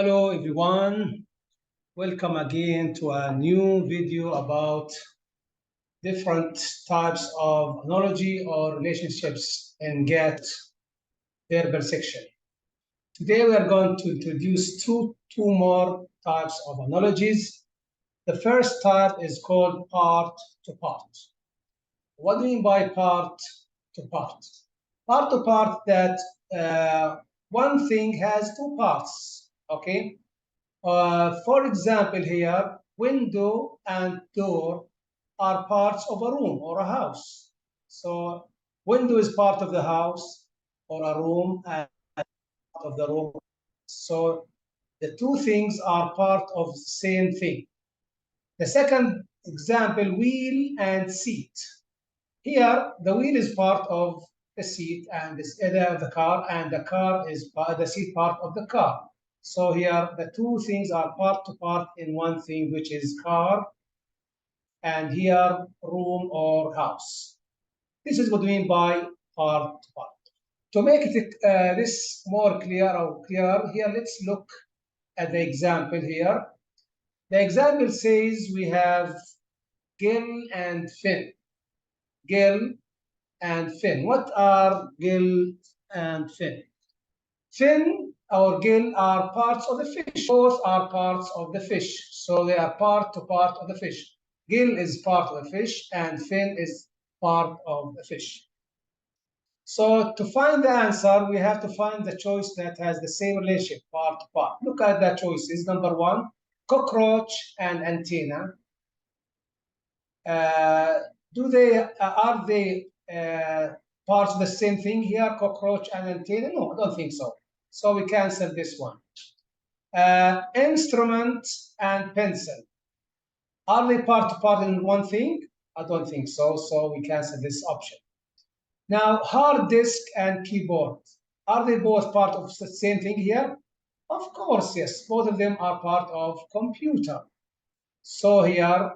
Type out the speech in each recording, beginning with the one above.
Hello everyone, welcome again to a new video about different types of analogy or relationships in GAT verbal section. Today we are going to introduce two more types of analogies. The first type is called part to part. What do we mean by part to part? Part to part, that one thing has two parts, okay? For example, here, window and door are parts of a room or a house. So window is part of the house or a room and part of the room. So the two things are part of the same thing. The second example, wheel and seat. Here, the wheel is part of the seat and the car, and the car is the seat part of the car. So here, the two things are part to part in one thing, which is car, and here, room or house. This is what we mean by part to part. To make this more clearer, here, let's look at the example here. The example says we have gill and fin. Gill and fin. What are gill and fin? Fin or gill are parts of the fish. Both are parts of the fish. So they are part to part of the fish. Gill is part of the fish and fin is part of the fish. So to find the answer, we have to find the choice that has the same relationship, part to part. Look at the choices. Number one, cockroach and antenna. Are they parts of the same thing here, cockroach and antenna? No, I don't think so. So we cancel this one. Instrument and pencil. Are they part to part in one thing? I don't think so. So we cancel this option. Now, hard disk and keyboard. Are they both part of the same thing here? Of course, yes. Both of them are part of computer. So here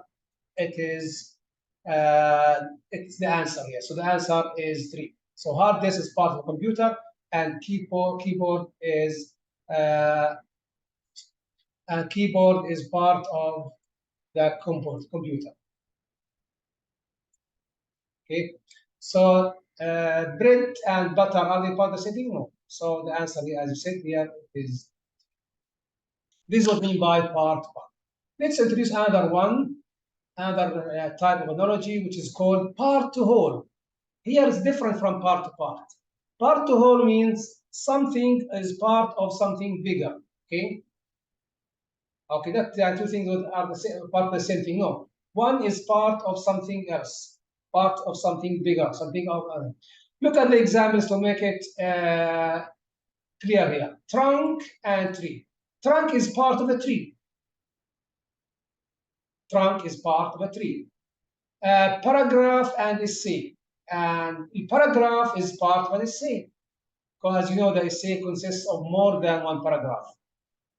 it is. It's the answer here. So the answer is 3. So hard disk is part of the computer, and keyboard is part of the computer. Okay. So bread and butter, are they part of the same thing? No. So the answer here, as you said here, is this is what I mean by part. Let's introduce another one. Another type of analogy, which is called part to whole. Here is different from part to part. Part to whole means something is part of something bigger. Okay. Okay, that there are two things that are the same, part of the same thing. No, one is part of something else, part of something bigger, something of other. Look at the examples to make it clear here. Trunk and tree. Trunk is part of the tree. Trunk is part of a tree. Paragraph and essay. And the paragraph is part of an essay. Because you know the essay consists of more than one paragraph.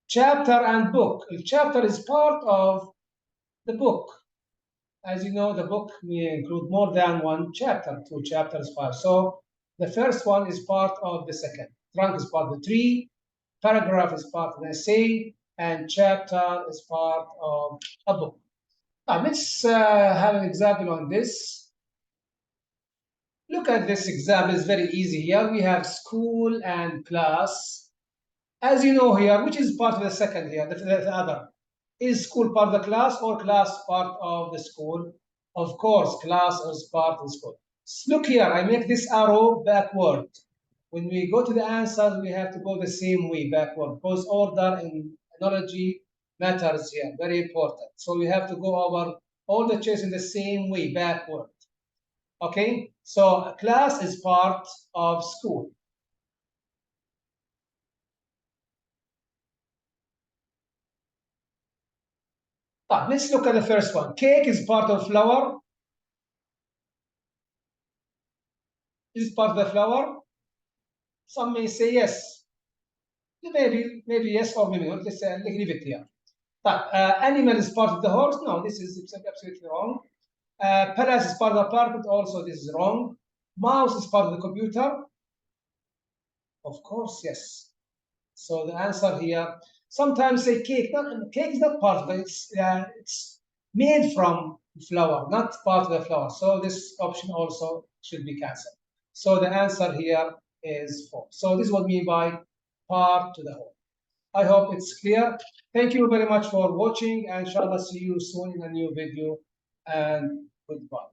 Chapter and book. The chapter is part of the book. As you know, the book may include more than one chapter, 2 chapters, 5. So the first one is part of the second. Trunk is part of the tree. Paragraph is part of the essay. And chapter is part of a book. Now, let's have an example on this. Look at this example, it's very easy. Here we have school and class. As you know here, which is part of the second here, the other? Is school part of the class or class part of the school? Of course, class is part of the school. Look here, I make this arrow backward. When we go to the answer, we have to go the same way backward, because order in analogy matters here, very important. So we have to go over all the choices in the same way backward. Okay, so class is part of school. Let's look at the first one. Cake is part of flower. Is it part of the flower? Some may say yes. Maybe yes or maybe not. Let's leave it here. Animal is part of the horse. No, this is absolutely wrong. Palace is part of the apartment. Also, this is wrong. Mouse is part of the computer. Of course, yes. So the answer here, sometimes say cake. Cake is not part of it. It's made from flour, not part of the flour. So this option also should be cancelled. So the answer here is 4. So this is what I mean by part to the whole. I hope it's clear. Thank you very much for watching, and inshallah see you soon in a new video, and goodbye.